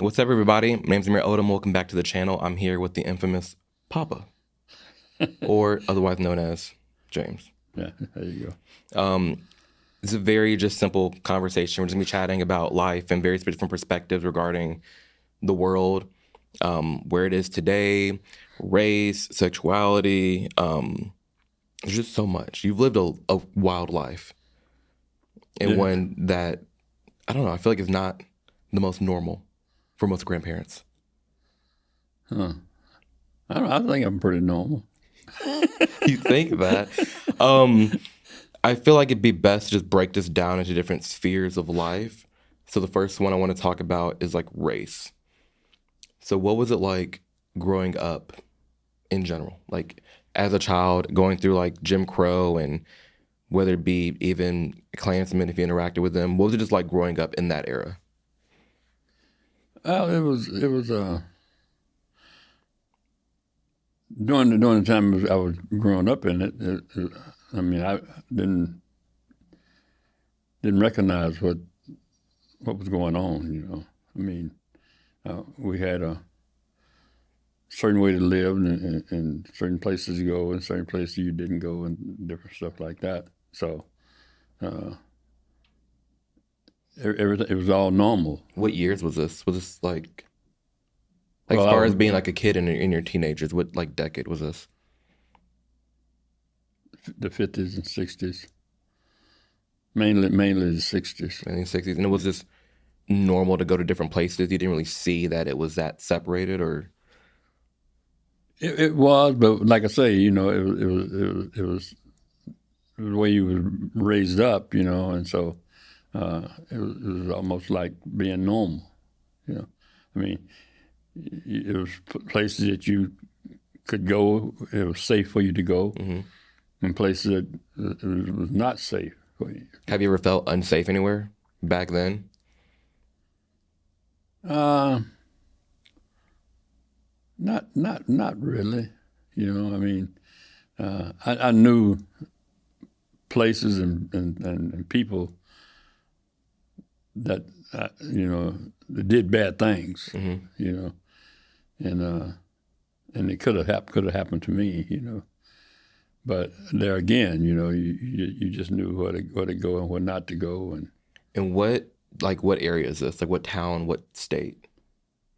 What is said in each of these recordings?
What's up, everybody? My name's Amir Odom. Welcome back to the channel. I'm here with the infamous Papa, or otherwise known as James. Yeah, there you go. It's a very just simple conversation. We're just going to be chatting about life and various different perspectives regarding the world, where it is today, race, sexuality. There's just so much. You've lived a wild life, and one that, I don't know, I feel like is not the most normal for most grandparents. Huh. I think I'm pretty normal. You think that? I feel like it'd be best to just break this down into different spheres of life. So the first one I want to talk about is like race. So what was it like growing up in general? Like as a child, going through like Jim Crow and whether it be even Klansmen, if you interacted with them, what was it just like growing up in that era? Well, it was during the time I was growing up in it. I mean, I didn't recognize what was going on. You know, I mean, we had a certain way to live, and certain places to go, and certain places you didn't go, and different stuff like that. So, everything, it was all normal. What years was this? Was this like as far as being like a kid in your teenagers, what like decade was this? The 50s and 60s. Mainly the 60s. Mainly 60s. And was this normal to go to different places? You didn't really see that it was that separated, or? It was, but like I say, you know, it was the way you were raised up, you know, and so it was almost like being normal, you know. I mean, it was places that you could go. It was safe for you to go, and places that it was not safe for you. Have you ever felt unsafe anywhere back then? Not really. You know, I mean, I knew places and people that you know, that did bad things. You know, and it could have happened to me. You know, but there again, you know, you just knew where to go and where not to go. And what area is this? Like what town? What state?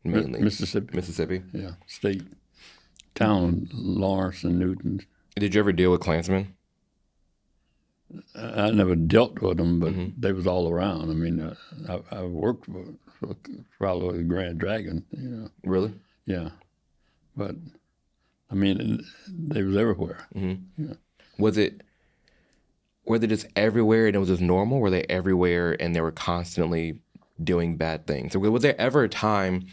Mainly Mississippi. Mississippi. Yeah, state, town, Lawrence and Newton. Did you ever deal with Klansmen? I never dealt with them, but they was all around. I mean, I worked for probably the Grand Dragon. You know. Really? Yeah, but I mean, they was everywhere. Yeah. Were they just everywhere and it was just normal? Were they everywhere and they were constantly doing bad things? Or was there ever a time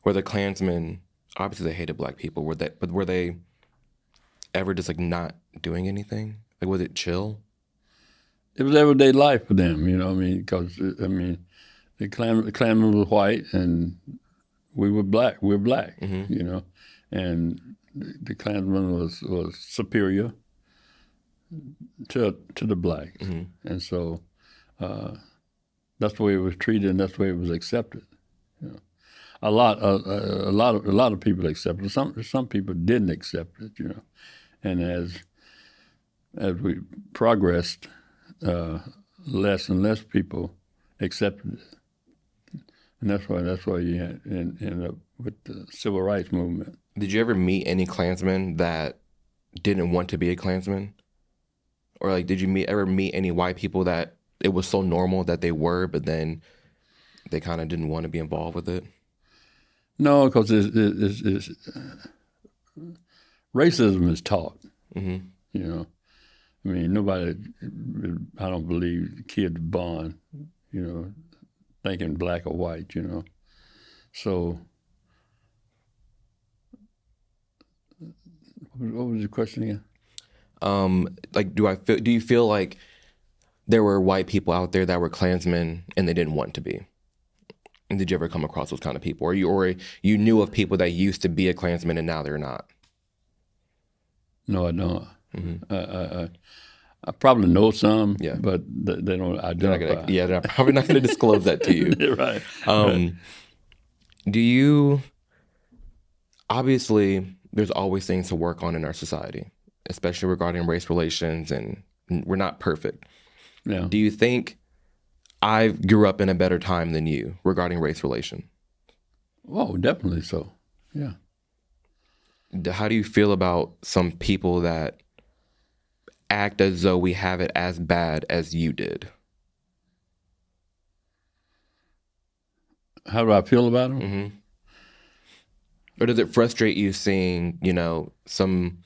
where the Klansmen, obviously they hated black people, but were they ever just like not doing anything? Like was it chill? It was everyday life for them, you know. I mean, because I mean, the Klansmen was white and we were black. We're black, you know, and the Klansman was superior to the blacks, and so that's the way it was treated, and that's the way it was accepted. You know, a lot of people accepted it. Some people didn't accept it, you know, and as we progressed, less and less people accepted it, and that's why you end up with the civil rights movement. Did you ever meet any Klansmen that didn't want to be a Klansman? Or like, did you ever meet any white people that it was so normal that they were, but then they kind of didn't want to be involved with it? No, because it's racism is taught. You know, I mean, nobody. I don't believe kids born, you know, thinking black or white. You know, so. What was your question again? Like, do you feel like there were white people out there that were Klansmen and they didn't want to be? And did you ever come across those kind of people? Or you knew of people that used to be a Klansman and now they're not? No, I don't. I probably know some, but they don't identify. They're probably not going to disclose that to you. Right. Do you, obviously, there's always things to work on in our society, especially regarding race relations, and we're not perfect. Yeah. Do you think I grew up in a better time than you regarding race relation? Oh, definitely so. Yeah. How do you feel about some people that act as though we have it as bad as you did? How do I feel about them? Mm-hmm. Or does it frustrate you seeing, some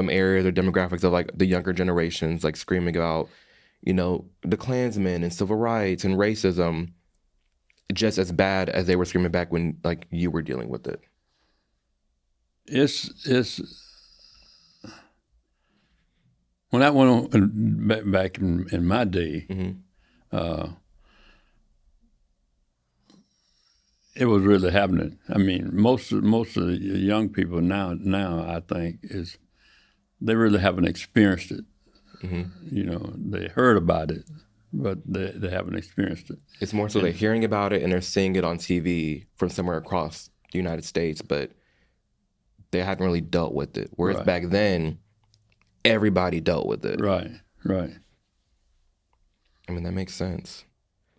areas or demographics of like the younger generations like screaming about, the Klansmen and civil rights and racism just as bad as they were screaming back when like you were dealing with it? It's when I went on back in my day, Mm-hmm. it was really happening. I mean, most of the young people now I think they really haven't experienced it. Mm-hmm. They heard about it, but they haven't experienced it. It's more so they're hearing about it and they're seeing it on TV from somewhere across the United States, but they haven't really dealt with it. Whereas Right. back then, everybody dealt with it. Right. I mean, that makes sense.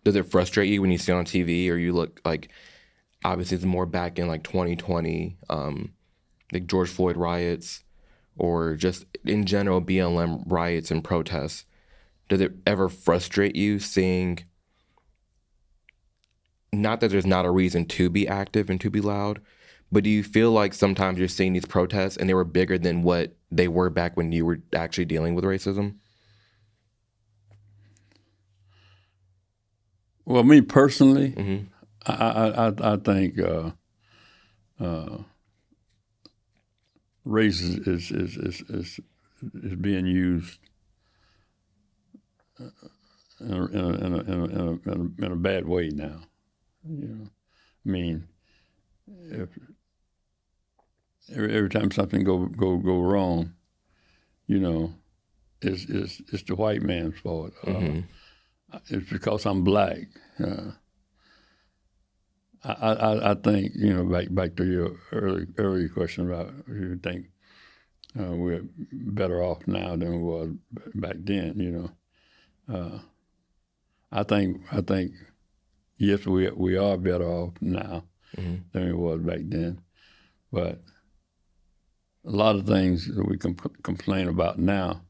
Does it frustrate you when you see it on TV, or you look like, obviously it's more back in like 2020, like George Floyd riots, or just in general BLM riots and protests? Does it ever frustrate you seeing, not that there's not a reason to be active and to be loud, but do you feel like sometimes you're seeing these protests and they were bigger than what they were back when you were actually dealing with racism? Well, me personally, Mm-hmm. I think race is being used in a bad way now. I mean, if every time something go wrong, it's the white man's fault. Mm-hmm. It's because I'm black. I think back to your earlier question about if you think we're better off now than we was back then. I think yes, we are better off now than we was back then, but a lot of things that we can complain about now,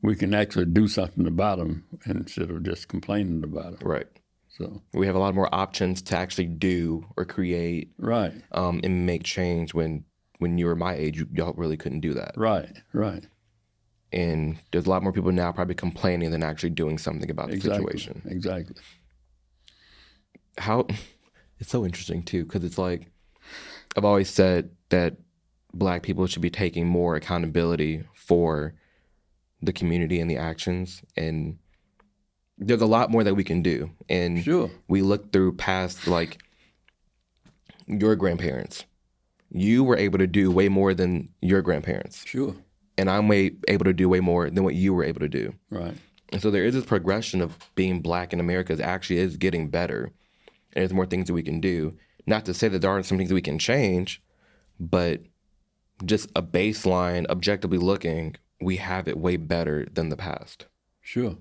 we can actually do something about them instead of just complaining about them. Right. So We have a lot more options to actually do or create, right, and make change. When you were my age, y'all really couldn't do that. right. And there's a lot more people now probably complaining than actually doing something about the situation. Exactly. It's so interesting too, because it's like, I've always said that Black people should be taking more accountability for the community and the actions, and there's a lot more that we can do. And Sure. we look through past, like, your grandparents. You were able to do way more than your grandparents. Sure. And I'm able to do way more than what you were able to do. Right. And so there is this progression of being Black in America that actually is getting better. And there's more things that we can do. Not to say that there aren't some things that we can change, but just a baseline, objectively looking, we have it way better than the past. Sure.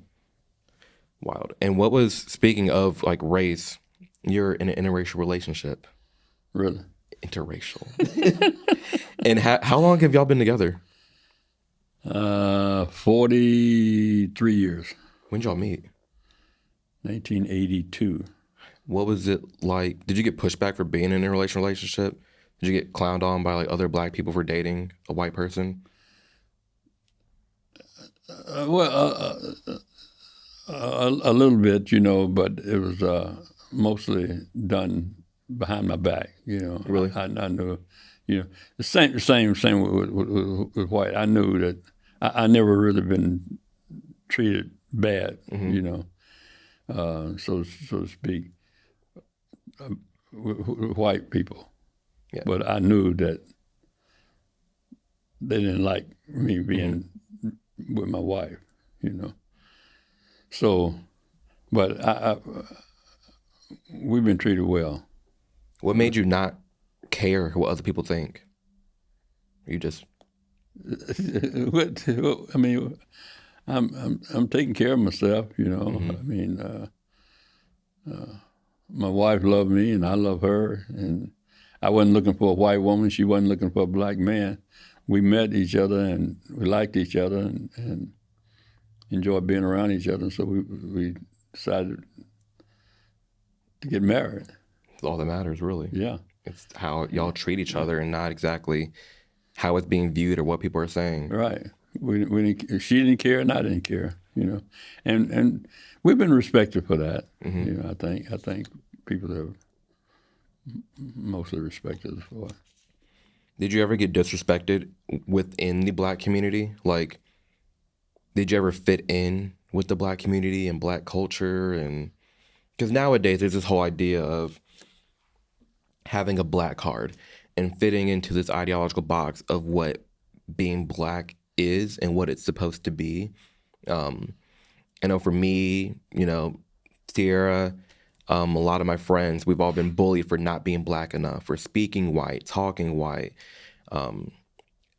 Wild. And speaking of like race, you're in an interracial relationship. Really. Interracial. And how long have y'all been together? 43 years. When did y'all meet? 1982. What was it like? Did you get pushback for being in a relationship? Did you get clowned on by like other Black people for dating a white person? A little bit, but it was mostly done behind my back. Really? I knew, the same with white. I knew that I never really been treated bad, so to speak, with white people. Yeah. But I knew that they didn't like me being with my wife, So, but we've been treated well. What made you not care what other people think? You just I mean, I'm taking care of myself, you know. I mean, my wife loved me and I love her, and I wasn't looking for a white woman. She wasn't looking for a black man. We met each other and we liked each other and enjoyed being around each other. So we decided to get married. It's all that matters, really. Yeah. It's how y'all treat each other and not exactly how it's being viewed or what people are saying. Right. She didn't care and I didn't care, you know. And we've been respected for that. You know, I think people have mostly respected us for it. Did you ever get disrespected within the black community? Like, did you ever fit in with the black community and black culture? And because nowadays there's this whole idea of having a black card and fitting into this ideological box of what being black is and what it's supposed to be. I know for me, you know, Sierra, a lot of my friends, we've all been bullied for not being black enough, for speaking white, talking white.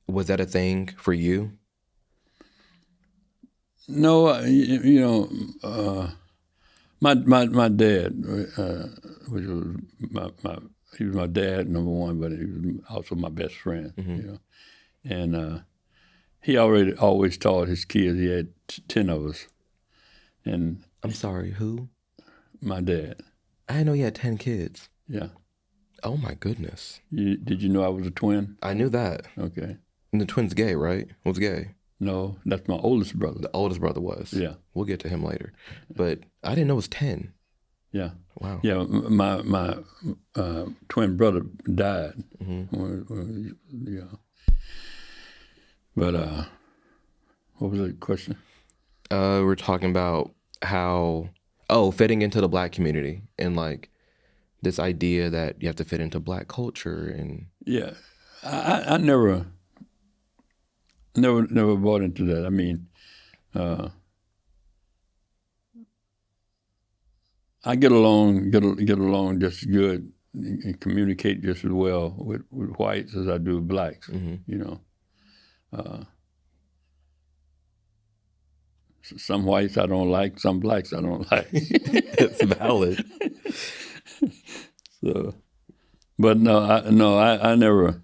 Was that a thing for you? No, you know, my dad, which was he was my dad, number one, but he was also my best friend, you know. And he always taught his kids. He had 10 of us. And I'm sorry, who? My dad. I didn't know you had 10 kids. Yeah. Oh my goodness. Did you know I was a twin? I knew that. Okay. And the twin's gay, right? Was gay? No, that's my oldest brother. The oldest brother was. Yeah. We'll get to him later. But I didn't know it was 10. Yeah. Wow. Yeah, my twin brother died. Yeah. But what was the question? We're talking about how, fitting into the black community and like this idea that you have to fit into black culture and. Yeah, I never bought into that. I mean, I get along just as good and communicate just as well with whites as I do with blacks. You know, some whites I don't like, some blacks I don't like. It's valid. So, but I never.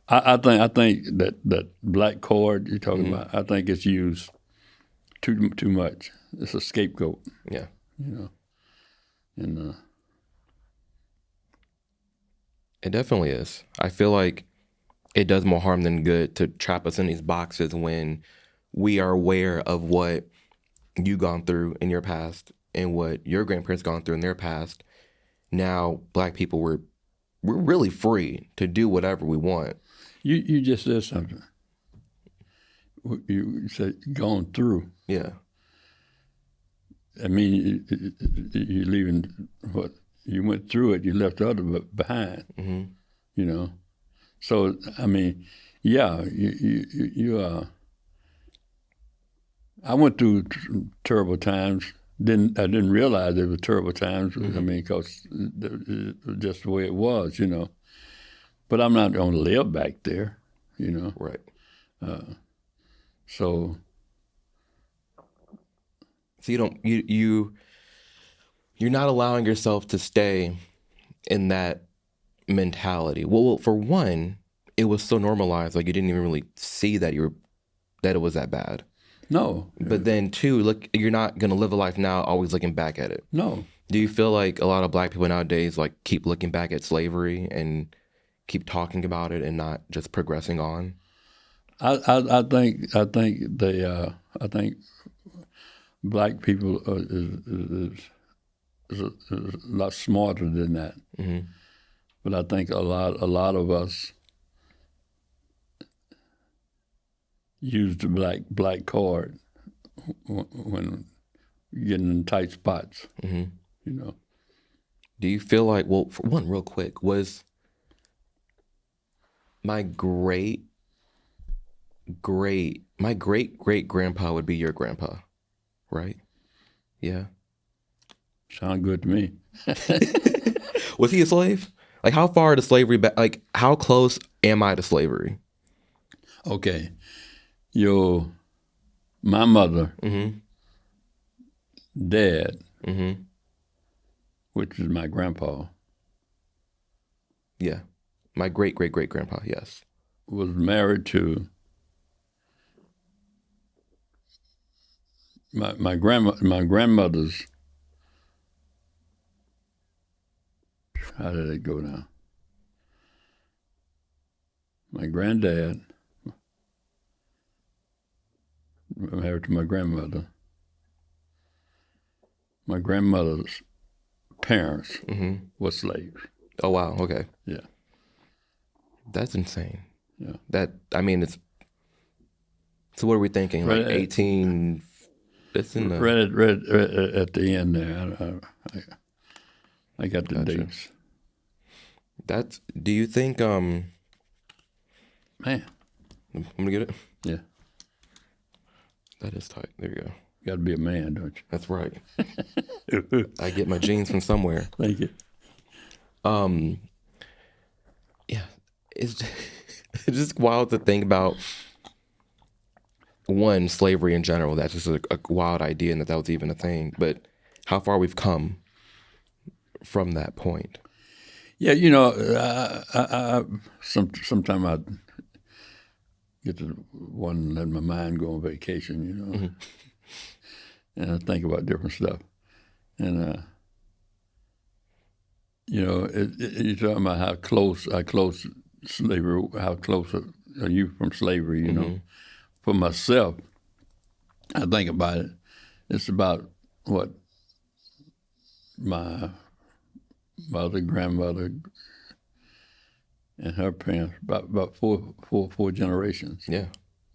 I think that black card you're talking about, I think it's used too much. It's a scapegoat. Yeah. You know, and it definitely is. I feel like it does more harm than good to trap us in these boxes when we are aware of what you gone through in your past and what your grandparents gone through in their past. Now, black people, we're really free to do whatever we want. You just said something. You said gone through. Yeah. I mean, you're leaving what you went through it. You left the other behind. You know, so I mean, yeah, you I went through terrible times. I didn't realize it was terrible times. I mean, because just the way it was, you know. But I'm not going to live back there, you know. Right. So you're not allowing yourself to stay in that mentality. Well, for one, it was so normalized, like you didn't even really see that it was that bad. No. But then two, look, you're not gonna live a life now always looking back at it. No. Do you feel like a lot of black people nowadays like keep looking back at slavery and keep talking about it and not just progressing on? I think black people is a lot smarter than that. But I think a lot of us use the black card when getting in tight spots. You know. Do you feel like, well, for one, real quick, was my great great grandpa would be your grandpa, right? Yeah. Sound good to me. Was he a slave? Like, how far to slavery back? Like, how close am I to slavery? Okay. My mother, dad, which is my grandpa, Yeah. My great-great-great-grandpa, yes. was married to my grandmother's. How did it go now? My granddad married to my grandmother. My grandmother's parents were slaves. Oh, wow. Okay. Yeah. That's insane. Yeah. It's... So what are we thinking? Like 18... It's in the... Right at the end there. I got the dates. Do you think... Man. I'm going to get it? Yeah. That is tight. There you go. You got to be a man, don't you? That's right. I get my genes from somewhere. Thank you. Yeah, it's just wild to think about. One, slavery in general. That's just a wild idea, and that was even a thing. But how far we've come from that point. Yeah, sometimes I get to one, let my mind go on vacation, and I think about different stuff, and you're talking about how close slavery, how close are you from slavery, For myself, I think about it, it's about what my mother, grandmother, and her parents, about four generations. Yeah,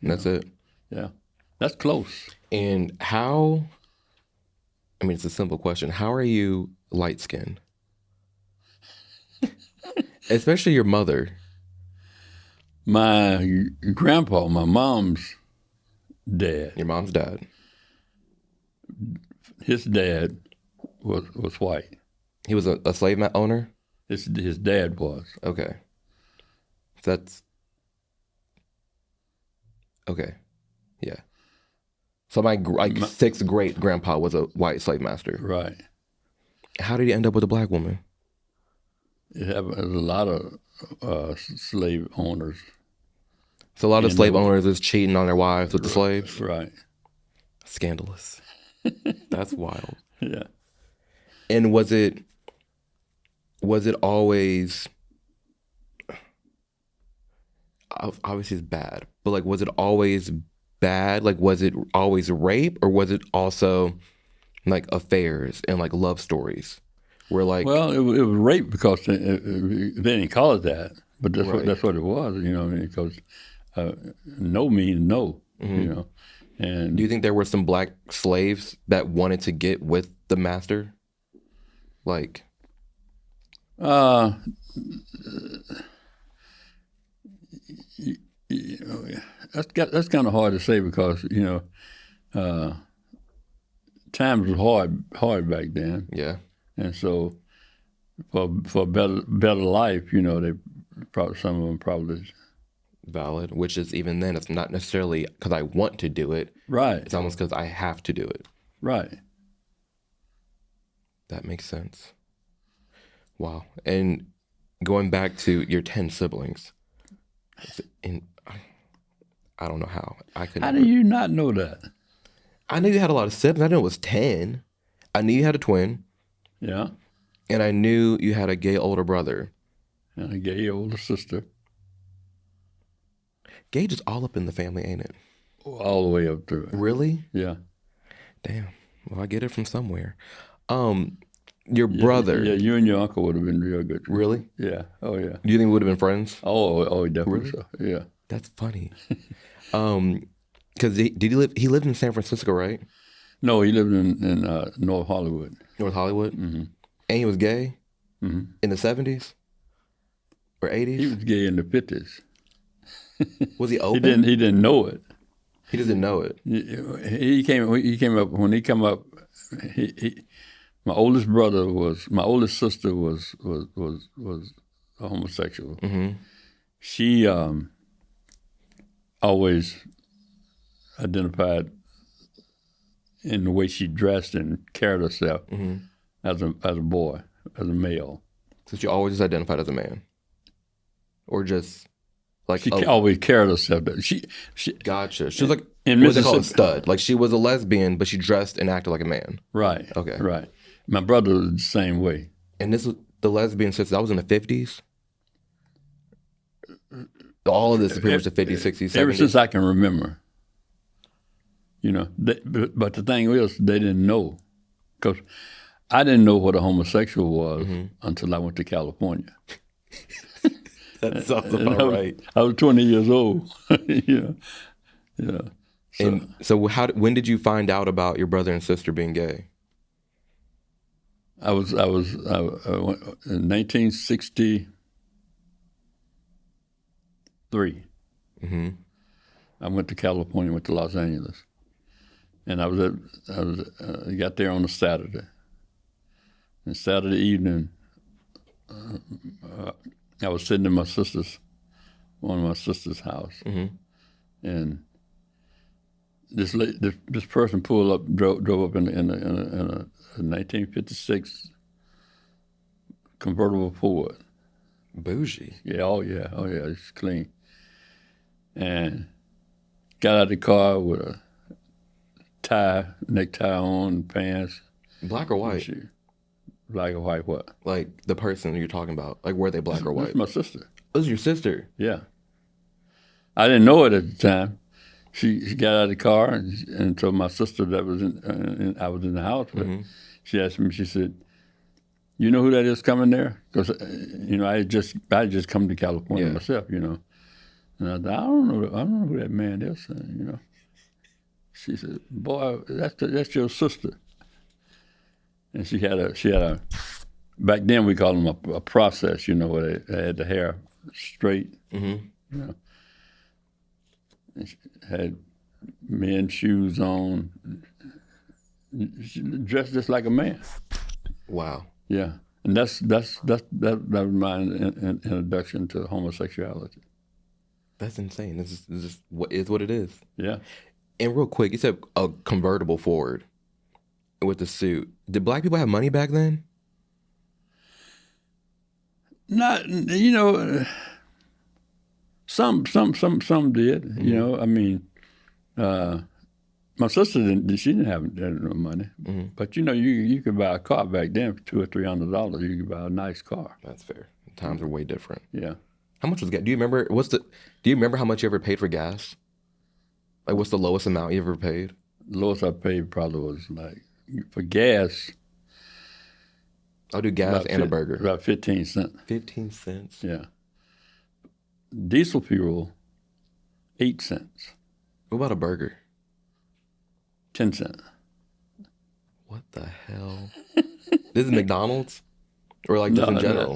that's it. Yeah, that's close. And it's a simple question. How are you light-skinned? Especially your mother. My grandpa, my mom's dad. Your mom's dad. His dad was white. He was a slave owner? His dad was. Okay. That's... Okay. Yeah. So my sixth great grandpa was a white slave master. Right. How did he end up with a black woman? There's a lot of slave owners. So a lot of slave owners is cheating on their wives with the slaves? Right. Scandalous. That's wild. Yeah. And was it always... Obviously it's bad, but like, was it always bad? Like, was it always rape, or was it also like affairs and like love stories? Where like, well, it was rape because they didn't call it that, but that's what it was. Because no means no. And do you think there were some black slaves that wanted to get with the master? Like, that's kind of hard to say because times was hard back then. Yeah. And so for better life, they some of them probably valid. Which is, even then, it's not necessarily because I want to do it. Right. It's almost because I have to do it. Right. That makes sense. Wow. And going back to your 10 siblings, I don't know how. How do you not know that? I knew you had a lot of siblings. I knew it was 10. I knew you had a twin. Yeah. And I knew you had a gay older brother. And a gay older sister. Gay just all up in the family, ain't it? All the way up through it. Really? Yeah. Damn. Well, I get it from somewhere. Your brother. Yeah, you and your uncle would have been real good. Really? Yeah. Oh, yeah. Do you think we would have been friends? Oh, definitely Really? so. Yeah. That's funny. Because he lived in San Francisco, right? No, he lived in North Hollywood. North Hollywood? Mm-hmm. And he was gay? Mm-hmm. In the 70s? Or 80s? He was gay in the 50s. Was he open? He didn't know it. He just didn't know it. He came up when he come up. My oldest sister was a homosexual. Mm-hmm. She always identified in the way she dressed and carried herself as a boy, as a male. So she always identified as a man, or just like She always carried herself. She gotcha. She was like in what they call a Mississippi. stud. Like she was a lesbian, but she dressed and acted like a man. Right. Okay. Right. My brother was the same way. And this was the Lesbian Sister. That was in the 50s. All of this is pretty much the 50s, 60s, 70s. Ever since I can remember. You know, but the thing is, they didn't know, because I didn't know what a homosexual was until I went to California. That sounds about right. I was 20 years old. Yeah. So when did you find out about your brother and sister being gay? I went in 1963. Mm-hmm. I went to California, went to Los Angeles, and I got there on a Saturday. And Saturday evening, I was sitting in one of my sister's house, and this person pulled up, drove up in a 1956 convertible Ford. Bougie. Yeah, oh yeah, it's clean. And got out of the car with a necktie on, pants. Black or white? Black or white what? Like the person you're talking about. Like were they black or white? That's my sister. This is your sister? Yeah. I didn't know it at the time. She got out of the car and told my sister that I was in the house with. She asked me, she said, "You know who that is coming there?" Because, I had just come to California myself, And I thought, I don't know who that man is, She said, "Boy, that's your sister." And she had a back then we called them a process, where they had the hair straight, And she had men's shoes on. She dressed just like a man. Wow. Yeah, and that was my introduction to homosexuality. That's insane. This is what it is. Yeah. And real quick, you said a convertible Ford with the suit. Did black people have money back then? Not, some did. I mean, my sister didn't have no money, but you could buy a car back then for $200 or $300. You could buy a nice car. That's fair. Times are way different. Yeah. How much was gas? Do you remember how much you ever paid for gas? Like what's the lowest amount you ever paid? The lowest I paid probably was like for gas. I'll do gas and a burger. About 15 cents. 15 cents? Yeah. Diesel fuel, 8 cents. What about a burger? 10 cents. What the hell? This is McDonald's? Or like just in general?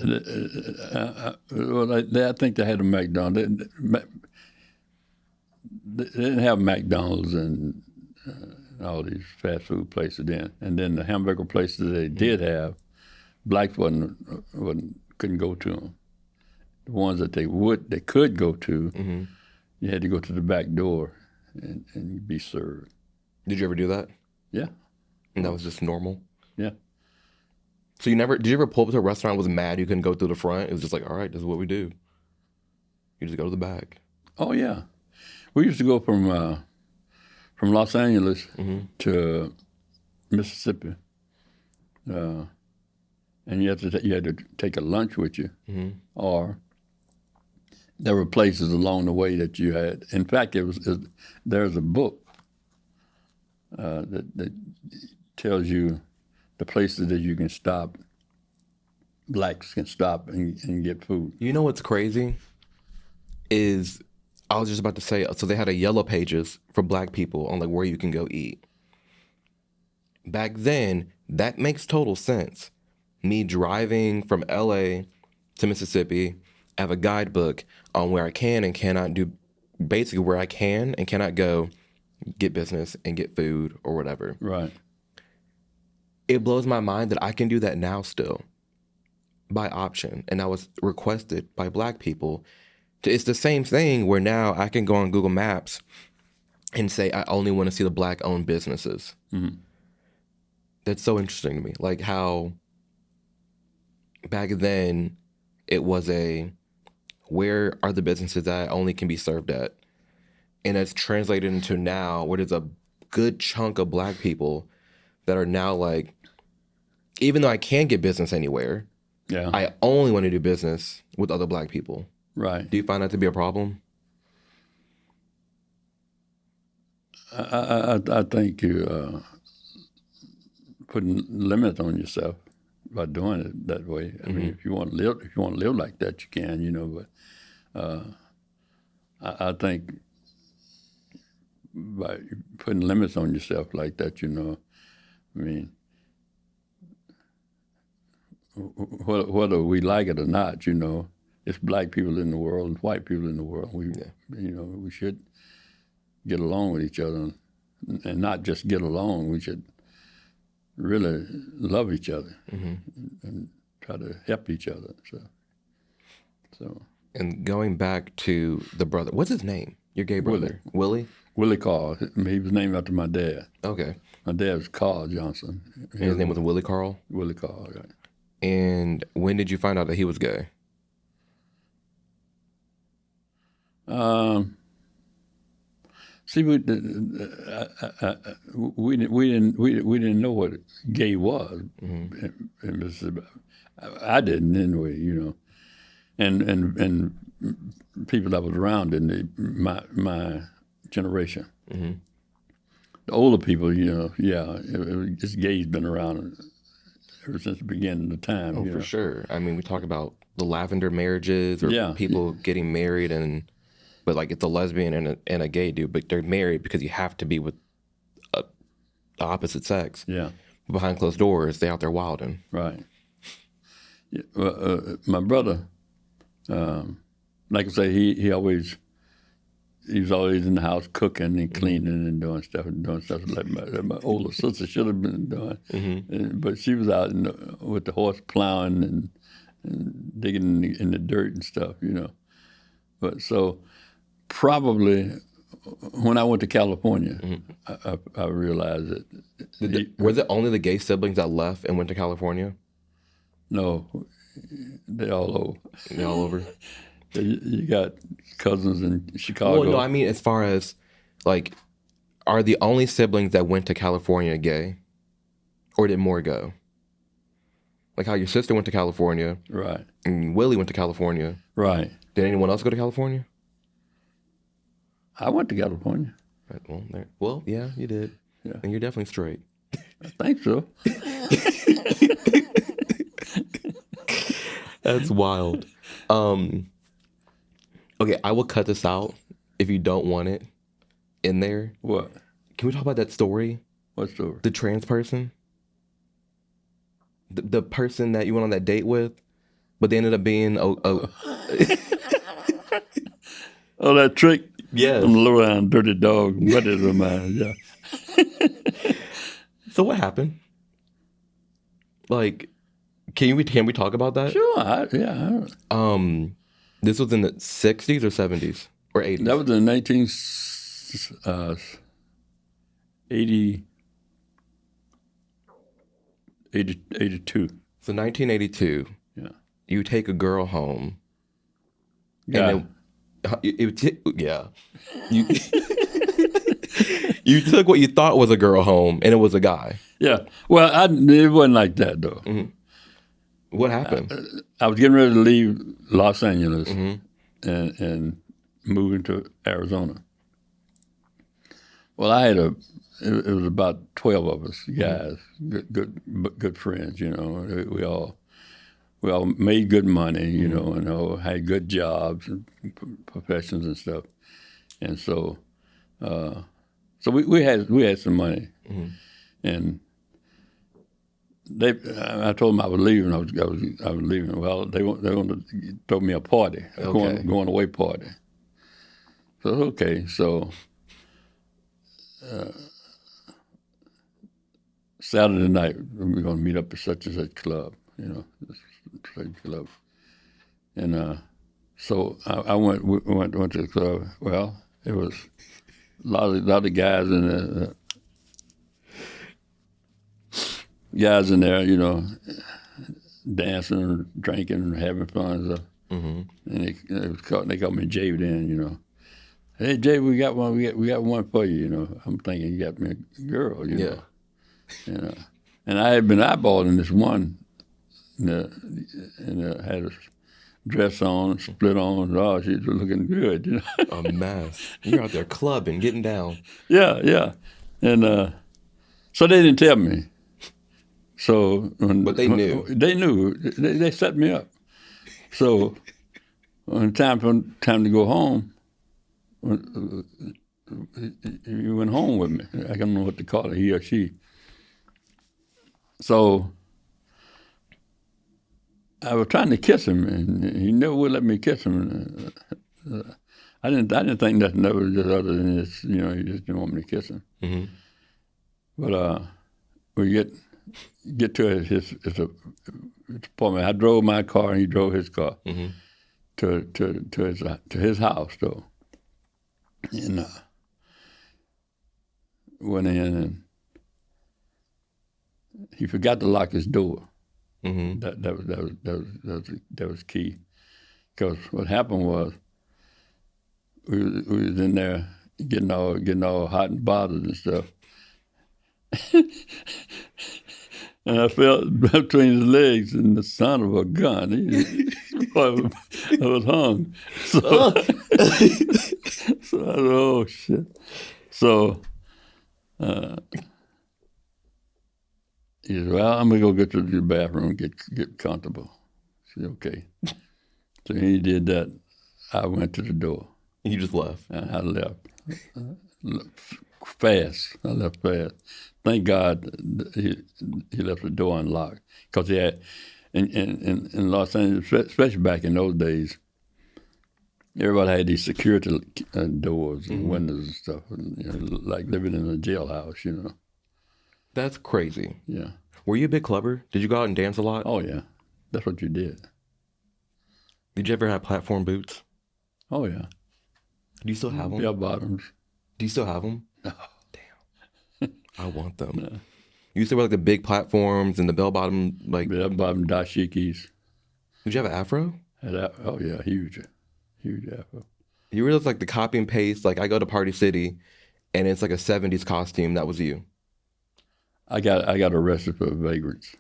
I think they had a McDonald's. They didn't have McDonald's and all these fast food places then. And then the hamburger places they did have, blacks couldn't go to them. The ones that they could go to, you had to go to the back door and be served. Did you ever do that? Yeah. And that was just normal? Yeah. So did you ever pull up to a restaurant and was mad you couldn't go through the front? It was just like, all right, this is what we do. You just go to the back. Oh, yeah. We used to go from Los Angeles to Mississippi. And you had to take a lunch with you. Or there were places along the way that you had. In fact, there's a book that tells you the places that you can stop, blacks can stop and get food. You know what's crazy? Is I was just about to say, so they had a yellow pages for black people on like where you can go eat. Back then, that makes total sense. Me driving from LA to Mississippi, I have a guidebook on where I can and cannot do, basically where I can and cannot go get business and get food or whatever. Right. it blows my mind that I can do that now still by option. And I was requested by Black people. It's the same thing where now I can go on Google Maps and say I only want to see the Black-owned businesses. Mm-hmm. That's so interesting to me. Like how back then it was where are the businesses that only can be served at? And it's translated into now where there's a good chunk of Black people that are now like, even though I can get business anywhere, I only want to do business with other Black people. Right. Do you find that to be a problem? I think you putting limits on yourself by doing it that way. I mean, if you want to live like that, you can, you know. But I think by putting limits on yourself like that, you know, I mean, whether we like it or not, you know, it's Black people in the world and white people in the world. You know, we should get along with each other, and not just get along. We should really love each other and try to help each other. So. And going back to the brother, what's his name? Your gay brother, Willie. Willie Carl. He was named after my dad. Okay. My dad was Carl Johnson. And his name was Willie Carl? Willie Carl, right. And when did you find out that he was gay? See, we didn't know what gay was. I didn't anyway, you know, and people that was around in my generation. The older people, you know, this gay's been around ever since the beginning of time. Oh, for sure. I mean, we talk about the lavender marriages or people getting married, but like it's a lesbian and a gay dude, but they're married because you have to be with the opposite sex. Yeah. Behind closed doors, they out there wilding. Right. Yeah, well, my brother, like I say, he was always in the house cooking and cleaning and doing stuff like my older sister should have been doing. But she was out with the horse plowing and digging in the dirt and stuff, you know. But so probably when I went to California, I realized that. Were it only the gay siblings that left and went to California? No, they all over. They all over? You got cousins in Chicago. Well, no, I mean as far as, like, are the only siblings that went to California gay? Or did more go? Like how your sister went to California. Right. And Willie went to California. Right. Did anyone else go to California? I went to California. Right, well, yeah, you did. Yeah. And you're definitely straight. I think so. That's wild. Okay, I will cut this out if you don't want it in there. What? Can we talk about that story? What story? The trans person? The person that you went on that date with, but they ended up being Oh, that trick? Yes. Some low down dirty dog buddies of mine, yeah. So what happened? Like, can we talk about that? Sure, This was in the 60s or 70s or 80s? That was in 1982. So 1982. Yeah. You take a girl home. Yeah. And You you took what you thought was a girl home, and it was a guy. Yeah. Well, it wasn't like that, though. What happened? I was getting ready to leave Los Angeles and move into Arizona. Well, it was about 12 of us guys, good friends, you know. We all made good money, you know, and all had good jobs and professions and stuff. And so we had some money. And I told them I was leaving. I was leaving. Well, they wanted to throw me a party, going away party. So okay. So Saturday night, we're going to meet up at such and such club, such club. And so I went to the club. Well, it was a lot of guys in there, dancing, drinking, having fun and stuff. And they called me Jay then, Hey Jay, we got one for you, I'm thinking you got me a girl, know. And I had been eyeballing this one, and had a dress on, split on, oh, she was looking good, A mess. You're out there clubbing, getting down. Yeah. And so they didn't tell me. So but they knew. They knew. They set me up. So when time to go home, he went home with me. I don't know what to call it, he or she. So I was trying to kiss him, and he never would let me kiss him. I didn't think nothing of it just other than this, he just didn't want me to kiss him. Mm-hmm. But we get to his apartment. I drove my car, and he drove his car to his house though, and went in, and he forgot to lock his door. Mm-hmm. That was key, because what happened was we was in there getting all hot and bothered and stuff. And I felt between his legs and the son of a gun. I was hung. So, so I said, oh, shit. So he said, well, I'm going to go get to the bathroom and get comfortable. I said, okay. So he did that. I went to the door. You just left? I left. Fast. I left fast. Thank God he left the door unlocked, because he had in Los Angeles, especially back in those days, everybody had these security doors and windows and stuff, and, like living in a jailhouse, That's crazy. Yeah. Were you a big clubber? Did you go out and dance a lot? Oh yeah, that's what you did. Did you ever have platform boots? Oh yeah. Do you still have them? Bell bottoms. Do you still have them? No. I want them. No. You used to wear like the big platforms and the bell bottom, like bell bottom dashikis. Did you have an afro? Oh yeah, huge afro. You realize like the copy and paste. Like I go to Party City, and it's like a '70s costume. That was you. I got arrested for vagrants.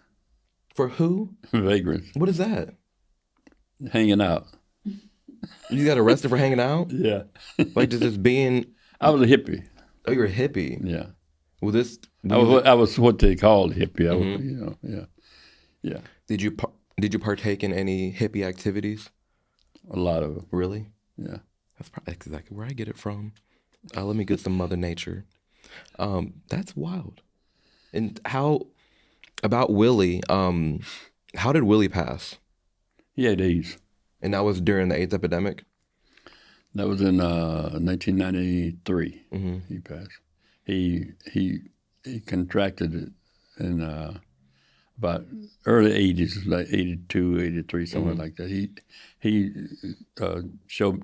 For who? Vagrants. What is that? Hanging out. You got arrested for hanging out? Yeah. Like just being. I was a hippie. Oh, you're a hippie. Yeah. Well, this. I was what they called hippie. I was, yeah. Did you partake in any hippie activities? A lot of them. Really? Yeah. That's probably exactly where I get it from. Let me get some Mother Nature. That's wild. And how about Willie? How did Willie pass? He had AIDS. And that was during the AIDS epidemic? That was in 1993. Mm-hmm. He passed. He contracted it in about early 80s, like 82, 83, somewhere like that. He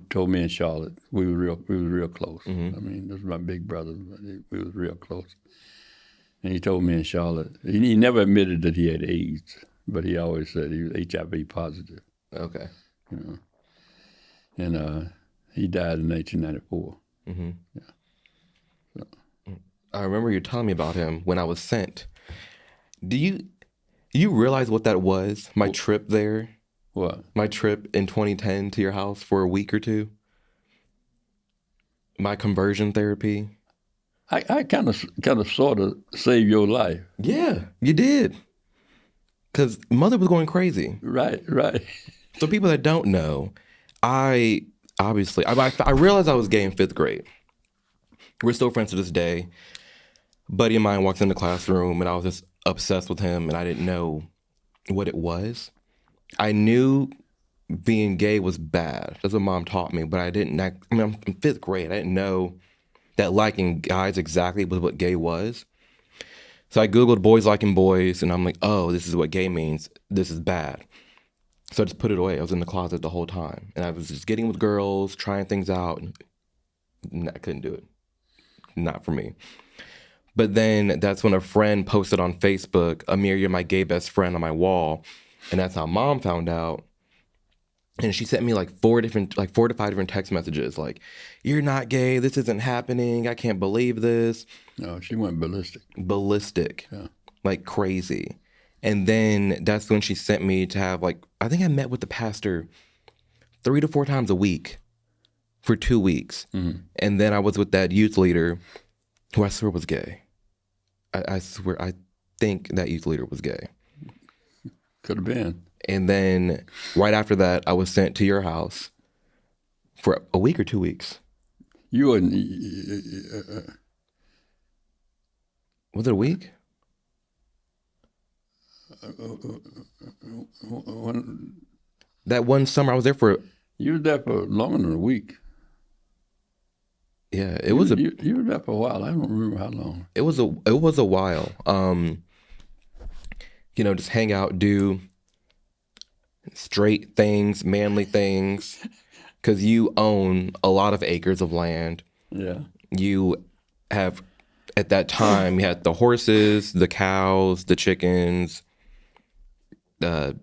told me in Charlotte. We were real close. Mm-hmm. I mean, this was my big brother, but we was real close. And he told me in Charlotte. He never admitted that he had AIDS, but he always said he was HIV positive. Okay. And he died in 1994. Mm-hmm. Yeah. So. I remember you telling me about him when I was sent. Do you realize what that was? My trip there? What? My trip in 2010 to your house for a week or two? My conversion therapy? I kind of sort of saved your life. Yeah, you did. Because Mother was going crazy. Right. So people that don't know, I realized I was gay in 5th grade. We're still friends to this day. A buddy of mine walks in the classroom, and I was just obsessed with him, and I didn't know what it was. I knew being gay was bad. That's what Mom taught me, but I'm in 5th grade. I didn't know that liking guys exactly was what gay was. So I Googled boys liking boys, and I'm like, oh, this is what gay means. This is bad. So I just put it away. I was in the closet the whole time. And I was just getting with girls, trying things out. And I couldn't do it. Not for me. But then that's when a friend posted on Facebook, Amir, you're my gay best friend, on my wall. And that's how Mom found out. And she sent me like four to five different text messages, like, you're not gay, this isn't happening, I can't believe this. No, she went ballistic. Ballistic. Yeah. Like crazy. And then that's when she sent me to have like, I think I met with the pastor 3 to 4 times a week for 2 weeks. Mm-hmm. And then I was with that youth leader who I swear was gay. I swear, I think that youth leader was gay. Could have been. And then right after that, I was sent to your house for a week or 2 weeks. You wouldn't. Was it a week? That one summer, I was there for. You were there for longer than a week. Yeah, you were there for a while. I don't remember how long. It was a while. Just hang out, do straight things, manly things, because you own a lot of acres of land. Yeah. You have, at that time, you had the horses, the cows, the chickens. I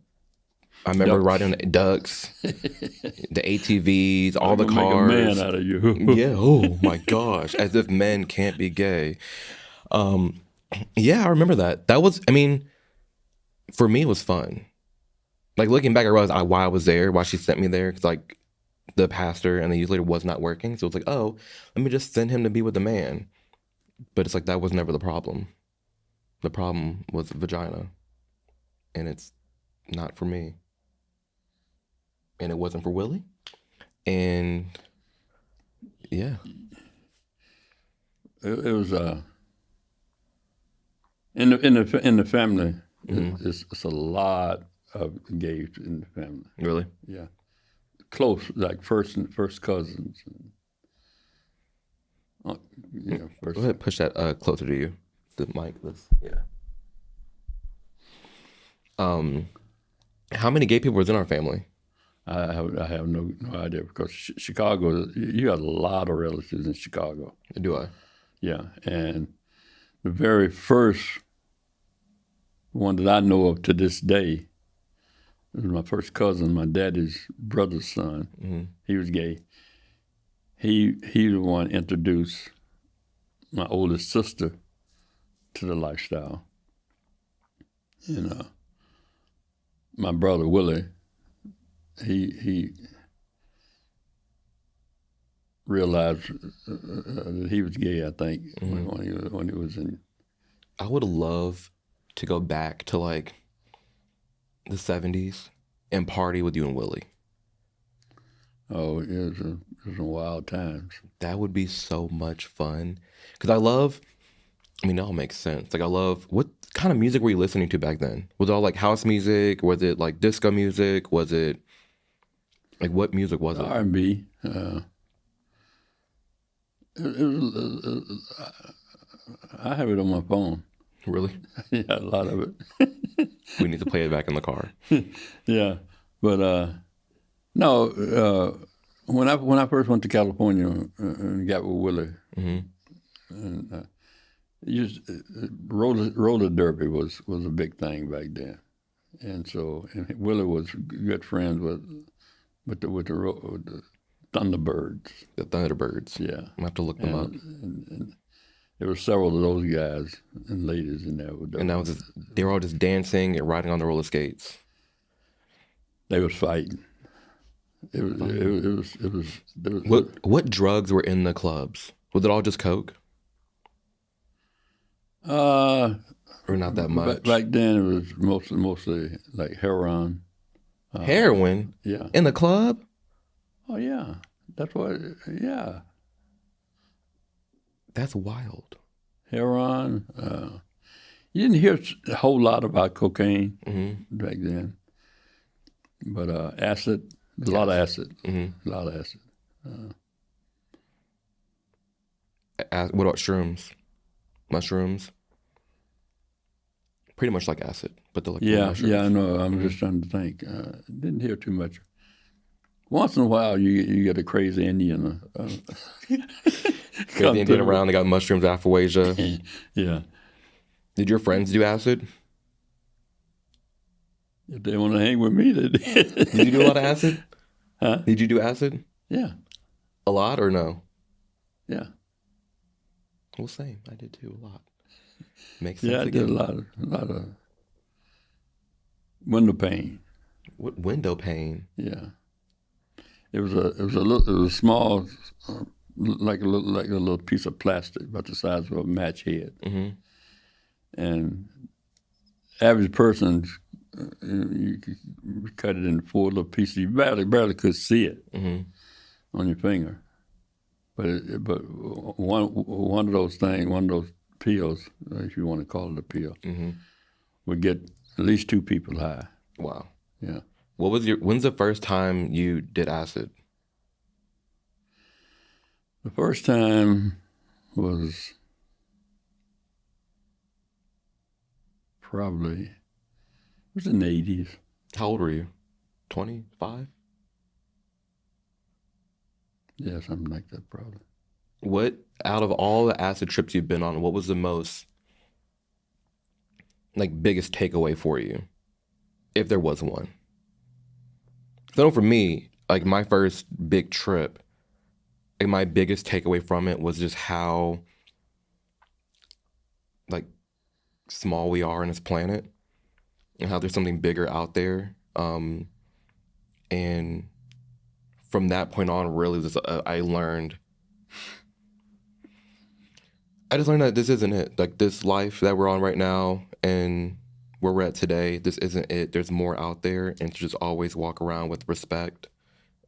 remember riding ducks, the ATVs, all the cars. Make a man out of you. Yeah. Oh my gosh. As if men can't be gay. Yeah, I remember that. That was, for me, it was fun. Like looking back, I realized why I was there, why she sent me there. Because like the pastor and the youth leader was not working. So it's like, oh, let me just send him to be with a man. But it's like, that was never the problem. The problem was vagina. And it's not for me. And it wasn't for Willie. And yeah. It was in the family. Mm-hmm. It's a lot of gays in the family. Really? Yeah, close, like first cousins. Go ahead, push that closer to you, the mic. Yeah. How many gay people was in our family? I have no idea, because Chicago, you have a lot of relatives in Chicago. Do I? Yeah, and the very first one that I know of to this day was my first cousin, my daddy's brother's son. Mm-hmm. He was gay. He the one introduced my oldest sister to the lifestyle. My brother Willie, he realized that he was gay, I think, mm-hmm. when he was in. I would love to go back to like the 70s and party with you and Willie. Oh, it was some wild times. That would be so much fun. Because it all makes sense. Like, what kind of music were you listening to back then? Was it all like house music? Was it like disco music? Was it, like, what music was it? R&B. I have it on my phone. Really? Yeah, a lot of it. We need to play it back in the car. Yeah, but no. When I first went to California and got with Willie, mm-hmm. and roller derby was a big thing back then, and Willie was good friends with the Thunderbirds. The Thunderbirds. Yeah, I have to look them up. And there were several of those guys and ladies in there. And they were all just dancing and riding on the roller skates. They was fighting. It was. What drugs were in the clubs? Was it all just coke? Or not that much? Back then, it was mostly like heroin. Heroin? Yeah. In the club? Oh yeah, that's what. Yeah. That's wild. Heroin. You didn't hear a whole lot about cocaine mm-hmm. back then, but acid. A lot of acid. Mm-hmm. A lot of acid. What about shrooms? Mushrooms? Pretty much like acid, but they're like Yeah, mushrooms. yeah, I know. I'm just trying to think. Didn't hear too much. Once in a while, you get a crazy Indian. Crazy Indian around. They got mushrooms, Appalachia. Yeah. Did your friends do acid? If they want to hang with me, they did. Did you do a lot of acid? Huh? Did you do acid? Yeah. A lot or no? Yeah. Well, same. I did too, a lot. Makes sense. Yeah, I did a lot of window pane. What window pane? Yeah. It was a small, like a little piece of plastic about the size of a match head. Mm-hmm. And average person, you could cut it into 4 little pieces. You barely could see it on your finger. But one of those things, one of those pills, if you want to call it a pill, would get at least 2 people high. Wow. Yeah. When's the first time you did acid? The first time was probably, it was in the 80s. How old were you? 25? Yeah, something like that probably. What, out of all the acid trips you've been on, what was the most, like, biggest takeaway for you? If there was one. So for me, like my first big trip, like my biggest takeaway from it was just how like small we are in this planet and how there's something bigger out there. And from that point on, really, I just learned that this isn't it. Like this life that we're on right now and where we're at today, this isn't it. There's more out there, and to just always walk around with respect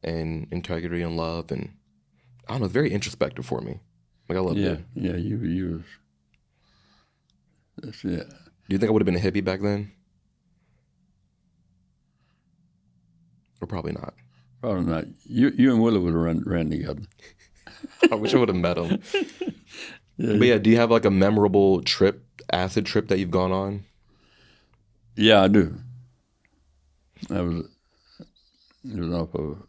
and integrity and love. And I don't know, it's very introspective for me. Like I loved it. Yeah, you was, yeah. Do you think I would have been a hippie back then? Or probably not. Probably not. You and Willie would have ran together. I wish I would have met him. Yeah, But yeah, do you have like a memorable acid trip that you've gone on? Yeah, I do. It was off of,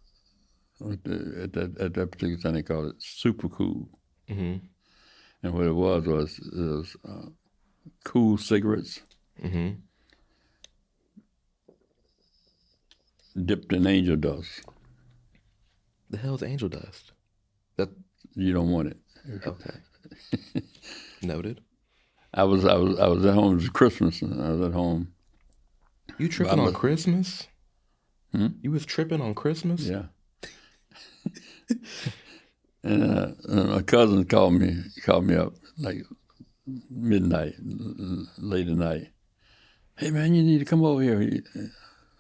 at that particular time they called it Super Cool. Mm-hmm. And what it was cool cigarettes dipped in angel dust. The hell's angel dust? That You don't want it. okay. Noted. I was at home. It was Christmas, and I was at home. You tripping on Christmas? You was tripping on Christmas? Yeah. And my cousin called me up like midnight, late at night. Hey man, you need to come over here.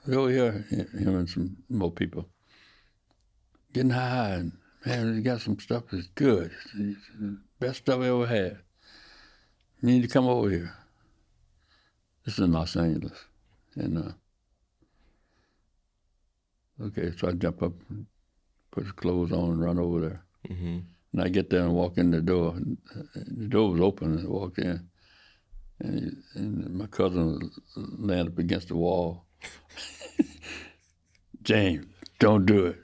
Over here, him and some more people. Getting high, and man, we got some stuff that's good. It's the best stuff I ever had. You need to come over here. This is in Los Angeles. And okay, so I jump up and put his clothes on and run over there. Mm-hmm. And I get there and walk in the door. And the door was open, and I walked in. And my cousin was laying up against the wall. James, don't do it.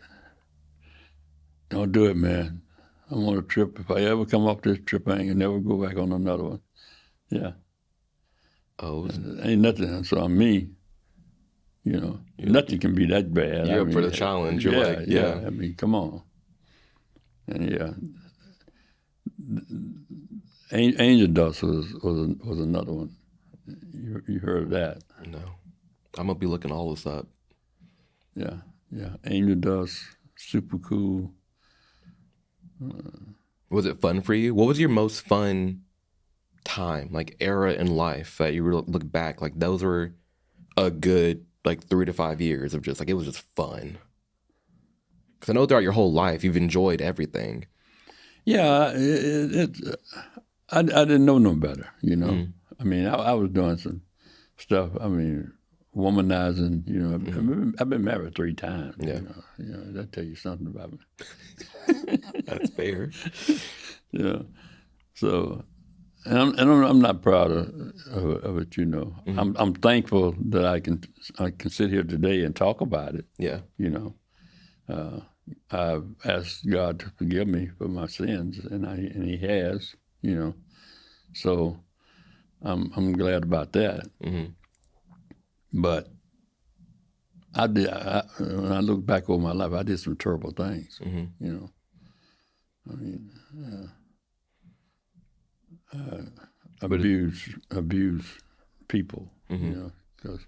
Don't do it, man. I'm on a trip. If I ever come off this trip, I ain't gonna never go back on another one. Yeah. Oh. Ain't nothing. So I'm me. You know, nothing can be that bad. You're up for the challenge. You're like, yeah. I mean, come on. And yeah, angel dust was another one. You heard of that? No. I'm gonna be looking all this up. Yeah. Angel dust, Super Cool. Was it fun for you? What was your most fun time, like era in life that you look back, like those were a good like 3 to 5 years of just like, it was just fun? Because I know throughout your whole life you've enjoyed everything. Yeah, I didn't know no better, you know. I mean, I was doing some stuff. I mean, womanizing, you know. I've been married 3 times. Yeah. You know, that tell you something about me. That's fair. Yeah. So, I'm not proud of it, you know. I'm thankful that I can sit here today and talk about it. Yeah. You know, I've asked God to forgive me for my sins, and He has. You know, so I'm glad about that. But when I look back over my life, I did some terrible things. You know, I mean. Abuse people, you know, because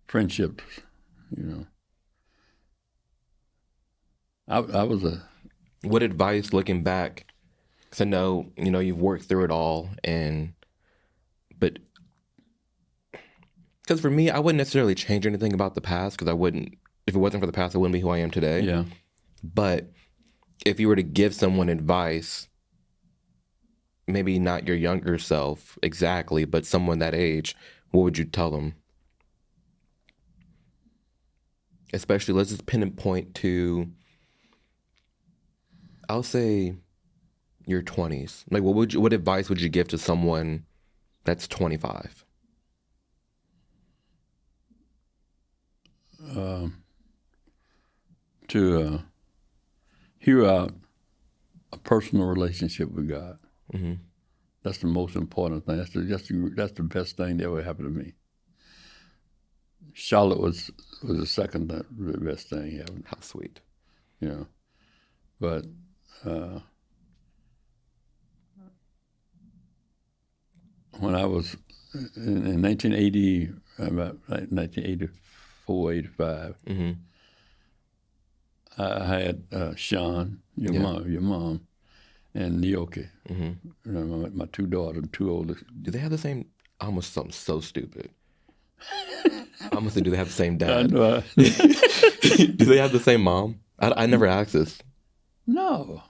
friendships, you know. I was a. What advice, looking back? Because I know, you know, you've worked through it all, but because for me, I wouldn't necessarily change anything about the past, because I wouldn't. If it wasn't for the past, I wouldn't be who I am today. Yeah. But if you were to give someone advice, maybe not your younger self exactly, but someone that age, what would you tell them? Especially, let's just pinpoint to, I'll say, your 20s. Like, what advice would you give to someone that's 25? To hear out a personal relationship with God. That's the most important thing. That's the best thing that ever happened to me. Charlotte was the second best thing ever. How sweet. You know, but when I was in 1980, about 1984, 85, I had Sean, your mom, and Nioke, you know, my two daughters, two oldest. Do they have the same? Almost something so stupid. I almost said, do they have the same dad? I know. Do they have the same mom? I never asked this. No.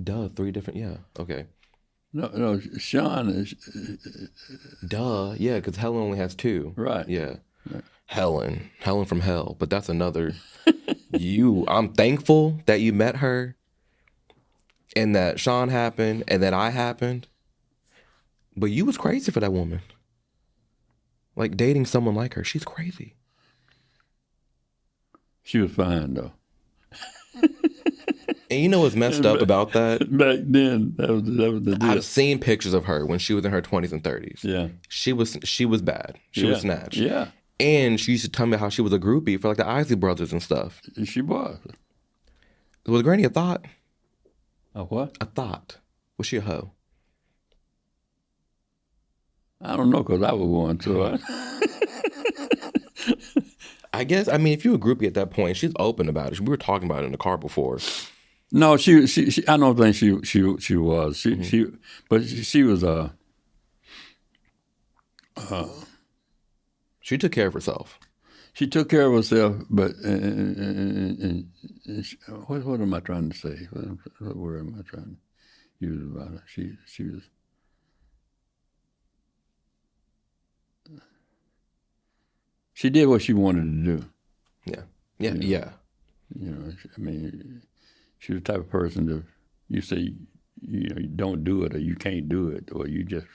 Duh, 3 different. Yeah. Okay. No. Sean is. Duh. Yeah, because Helen only has 2. Right. Yeah. Right. Helen from hell. But that's another. I'm thankful that you met her, and that Sean happened, and that I happened. But you was crazy for that woman. Like, dating someone like her, she's crazy. She was fine, though. And you know what's messed up about that? Back then, that was the deal. I've seen pictures of her when she was in her 20s and 30s. Yeah. She was bad. She was snatched. Yeah. And she used to tell me how she was a groupie for like the Isley Brothers and stuff. She was. Was Granny a thought? A what? A thought. Was she a hoe? I don't know, because I was one, so I guess, I mean, if you were a groupie at that point, she's open about it. We were talking about it in the car before. No, she I don't think she was. But she was she took care of herself. She took care of herself, but what am I trying to say? What word am I trying to use about her? She was. She did what she wanted to do. Yeah. You know, I mean, she was the type of person that you say, you know, you don't do it, or you can't do it, or you just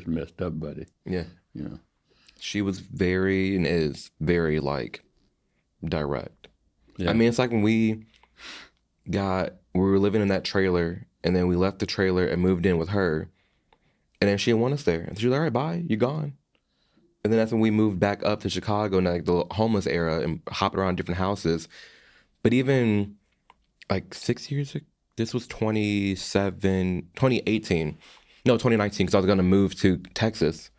messed up, buddy. Yeah. You know. She was very, and is very, like, direct. Yeah. I mean, it's like when we were living in that trailer, and then we left the trailer and moved in with her, and then she didn't want us there. And she was like, all right, bye, you're gone. And then that's when we moved back up to Chicago in like the homeless era and hopped around different houses. But even like 6 years ago, this was 2018. No, 2019, because I was going to move to Texas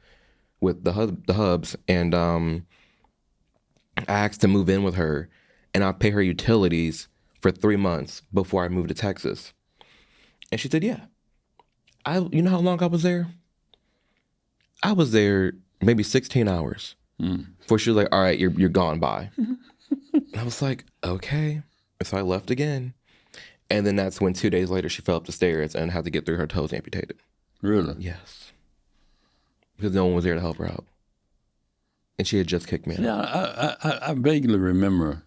with the Hubs. And I asked to move in with her, and I'd pay her utilities for 3 months before I moved to Texas. And she said, yeah. You know how long I was there? I was there maybe 16 hours before she was like, all right, you're gone, bye. And I was like, okay. And so I left again. And then that's when 2 days later she fell up the stairs and had to get her toes amputated. Really? Yes. Because no one was there to help her out. And she had just kicked me out. Yeah, I vaguely remember.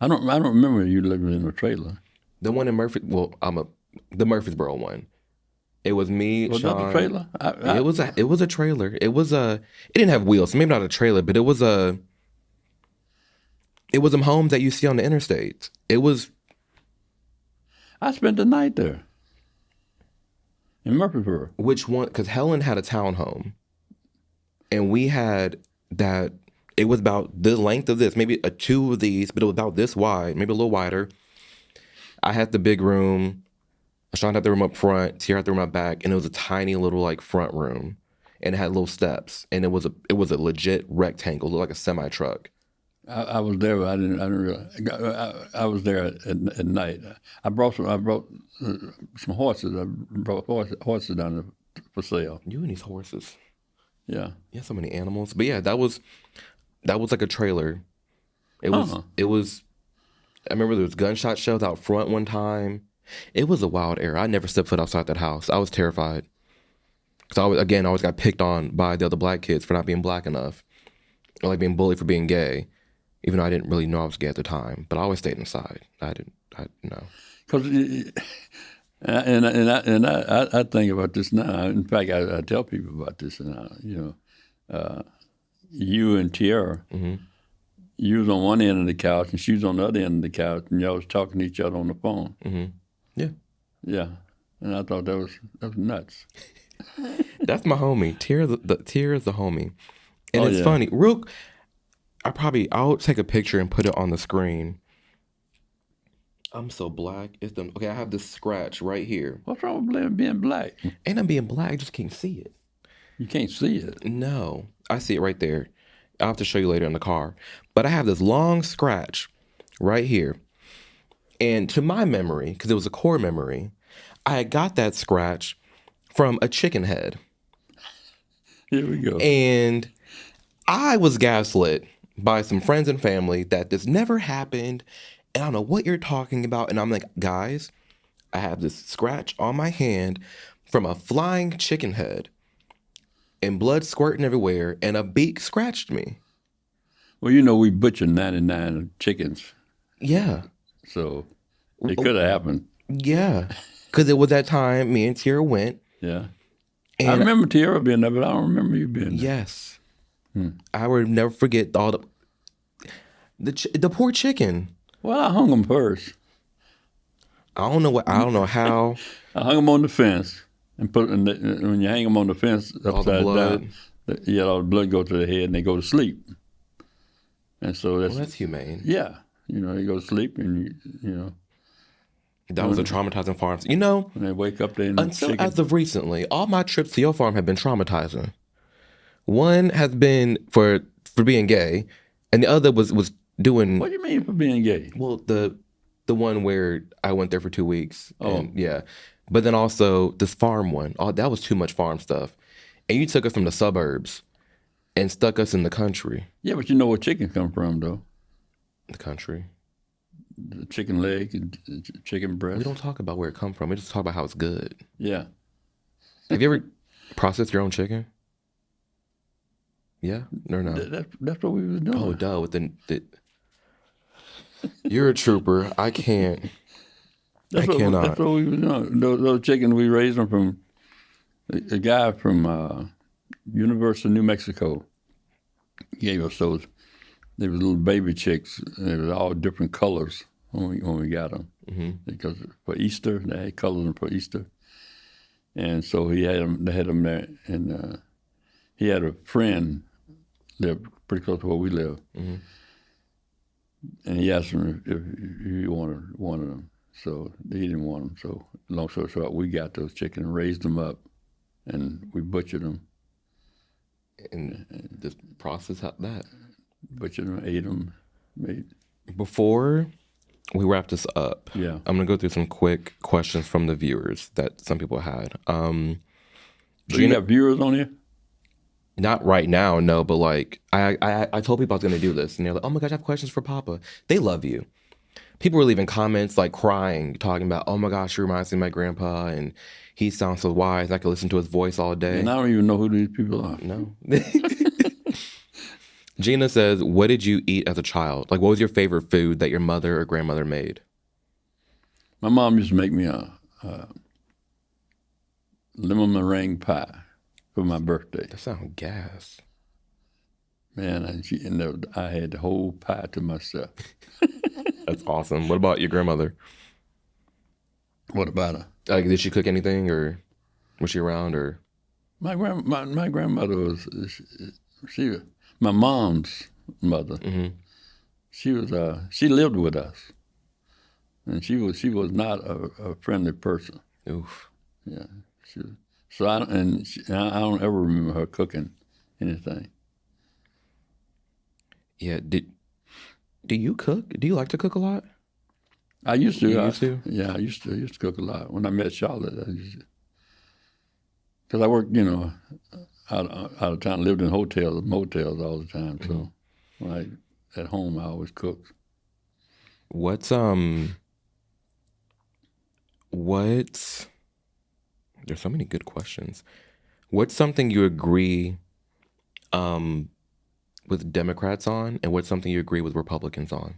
I don't remember you living in a trailer. The one in the Murfreesboro one. It was me, Was that Sean. the trailer? It was a trailer. It didn't have wheels, so maybe not a trailer, but it was them homes that you see on the interstate. It was. I spent the night there in Murfreesboro. Which one? Because Helen had a townhome, and we had that. It was about the length of this, maybe a two of these, but it was about this wide, maybe a little wider. I had the big room. Sean had the room up front. Tiara had the room up back, and it was a tiny little like front room, and it had little steps, and it was a legit rectangle, looked like a semi truck. I was there, but I didn't realize. I was there at night. I brought some horses. I brought horses down there for sale. You and these horses. Yeah. Yeah, so many animals. But yeah, that was like a trailer. It was. I remember there was gunshot shells out front one time. It was a wild era. I never stepped foot outside that house. I was terrified. Because I always got picked on by the other black kids for not being black enough. Or like being bullied for being gay. Even though I didn't really know I was gay at the time. But I always stayed inside. I know. Because, I think about this now. In fact, I tell people about this now. You know, you and Tiara, you was on one end of the couch and she was on the other end of the couch, and y'all was talking to each other on the phone. Mm-hmm. Yeah. Yeah. And I thought that was nuts. That's my homie. Tiara's the homie. And it's funny. I'll take a picture and put it on the screen. I'm so black. Okay, I have this scratch right here. What's wrong with being black? Ain't I'm being black, I just can't see it. You can't see it? No. I see it right there. I'll have to show you later in the car. But I have this long scratch right here. And to my memory, because it was a core memory, I had got that scratch from a chicken head. Here we go. And I was gaslit by some friends and family that this never happened. And I don't know what you're talking about. And I'm like, guys, I have this scratch on my hand from a flying chicken head. And blood squirting everywhere, and a beak scratched me. Well, you know, we butchered 99 chickens. Yeah. So it could have happened. Yeah. Because it was that time me and Tiara went. Yeah. And I remember Tiara being there, but I don't remember you being there. Yes. I would never forget all the poor chicken. Well, I hung them first. I don't know how. I hung them on the fence. And when you hang them on the fence upside down, all the blood go to the head and they go to sleep. And so that's humane. Yeah, you know, they go to sleep and you know. That was a traumatizing farm. You know, when they wake up, they as of recently, all my trips to your farm have been traumatizing. One has been for being gay, and the other was doing. What do you mean for being gay? Well, the one where I went there for 2 weeks. Oh, and, yeah. But then also this farm one. Oh, that was too much farm stuff. And you took us from the suburbs and stuck us in the country. Yeah, but you know where chicken come from, though. The country. The chicken leg and chicken breast. We don't talk about where it come from. We just talk about how it's good. Yeah. Have you ever processed your own chicken? Yeah? Or no? That's what we was doing. Oh, duh. With you're a trooper. I can't. I cannot. That's what we were doing. Those chickens, we raised them from a guy from University of New Mexico. Gave us those. They were little baby chicks. They were all different colors when we got them. Mm-hmm. Because for Easter, they had colors them for Easter. And so they had them there. And he had a friend lived pretty close to where we live. Mm-hmm. And he asked him if he wanted them. So he didn't want them. So long story short, we got those chickens and raised them up, and we butchered them. And just process that. Butchered them, ate them, Before we wrap this up, yeah, I'm gonna go through some quick questions from the viewers that some people had. So you got viewers on here? Not right now, no. But like, I told people I was gonna do this, and they're like, "Oh my gosh, I have questions for Papa." They love you. People were leaving comments like crying, talking about, "Oh my gosh, he reminds me of my grandpa, and he sounds so wise. I could listen to his voice all day." And I don't even know who these people are. No. Gina says, "What did you eat as a child? Like, what was your favorite food that your mother or grandmother made?" My mom used to make me lemon meringue pie for my birthday. That sounds gas. Man, I had the whole pie to myself. That's awesome. What about your grandmother? What about her? Did she cook anything, or was she around, or? My grandmother was my mom's mother. Mm-hmm. She lived with us, and she was not a friendly person. Oof. Yeah. I don't ever remember her cooking anything. Yeah. Do you cook? Do you like to cook a lot? I used to. You used to? Yeah, I used to cook a lot. When I met Charlotte, because I worked, out of town, lived in hotels, motels all the time. So Mm-hmm. when at home, I always cooked. What's there's so many good questions. What's something you agree with Democrats on, and what's something you agree with Republicans on?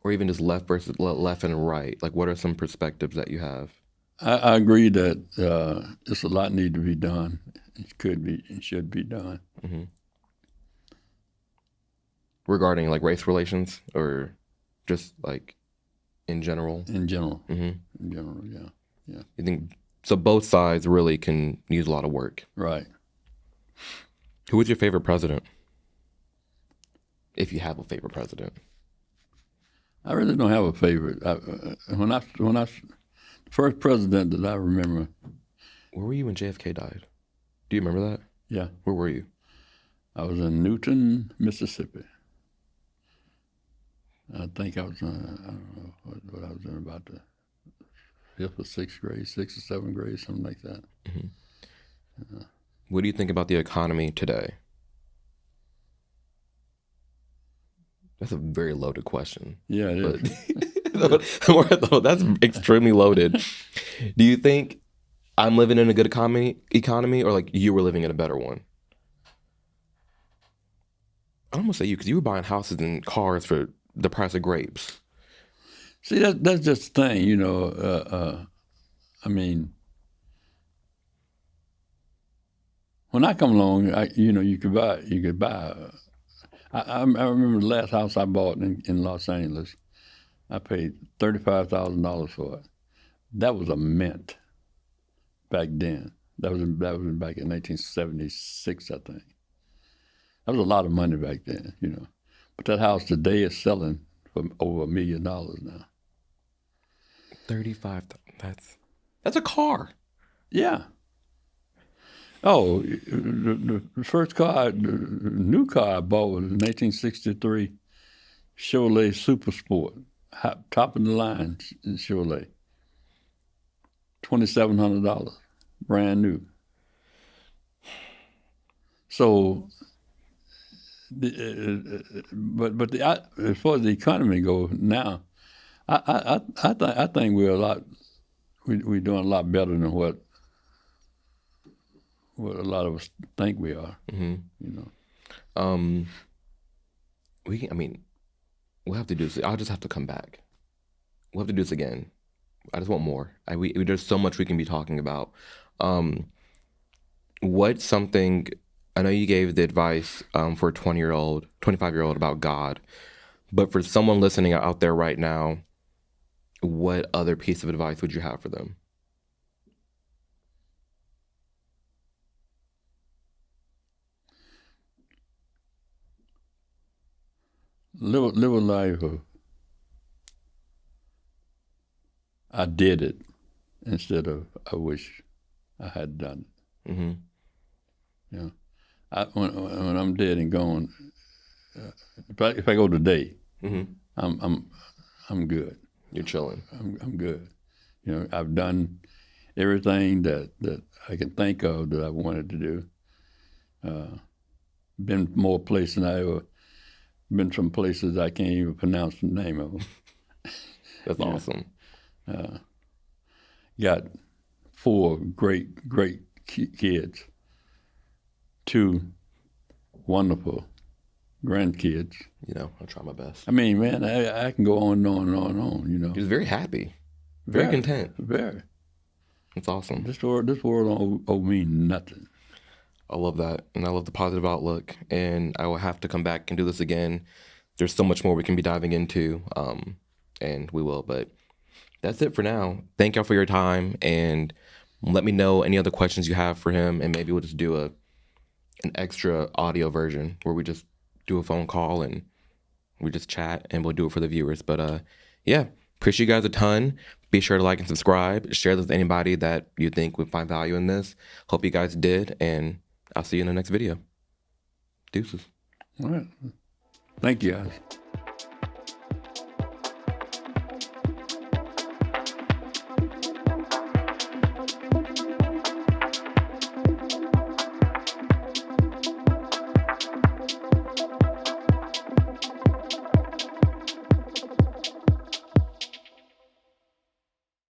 Or even just left versus left and right. Like, what are some perspectives that you have? I agree that just a lot need to be done. It could be, it should be done. Mm-hmm. Regarding like race relations, or just like in general? In general. Mm-hmm. In general, yeah. You think so? Both sides really can use a lot of work. Right. Who was your favorite president? If you have a favorite president. I really don't have a favorite. When I first president that I remember. Where were you when JFK died? Do you remember that? Yeah. Where were you? I was in Newton, Mississippi. I think I was, I don't know what I was in, about the 5th or 6th grade, 6th or 7th grade, something like that. Mm-hmm. What do you think about the economy today? That's a very loaded question. Yeah, it is. The more I thought, that's extremely loaded. Do you think I'm living in a good economy, or like you were living in a better one? I almost say you, because you were buying houses and cars for the price of grapes. See, that's just the thing, I mean, when I come along, you could buy. I remember the last house I bought in Los Angeles. I paid $35,000 for it. That was a mint back then. That was back in 1976, I think. That was a lot of money back then, But that house today is selling for over $1 million now. 35. That's a car. Yeah. Oh, the first car, the new car I bought was a 1963 Chevrolet Super Sport, top of the line Chevrolet. $2,700, brand new. So, but as far as the economy goes now, I think we're doing a lot better than what a lot of us think we are. Mm-hmm. We'll have to do this. I'll just have to come back. We'll have to do this again. I just want more. There's so much we can be talking about. What's something? I know you gave the advice for a 25-year-old about God, but for someone listening out there right now, what other piece of advice would you have for them? Live a life of I did it instead of I wish I had done it. Mm-hmm. When I'm dead and gone, if I go today, mm-hmm. I'm good. You're chilling. I'm good. I've done everything that I can think of that I wanted to do. Been more places than I ever been. Some places I can't even pronounce the name of them. That's awesome. Got 4 great kids, 2 wonderful grandkids. I'll try my best. I mean, man, I can go on and on and on and on. He was very happy. Very content. Very. That's awesome. This world don't owe me nothing. I love that. And I love the positive outlook. And I will have to come back and do this again. There's so much more we can be diving into. And we will. But that's it for now. Thank y'all for your time. And let me know any other questions you have for him. And maybe we'll just do an extra audio version where we just do a phone call and we just chat, and we'll do it for the viewers. But yeah, appreciate you guys a ton. Be sure to like and subscribe. Share this with anybody that you think would find value in this. Hope you guys did, and I'll see you in the next video. Deuces. All right. Thank you, guys.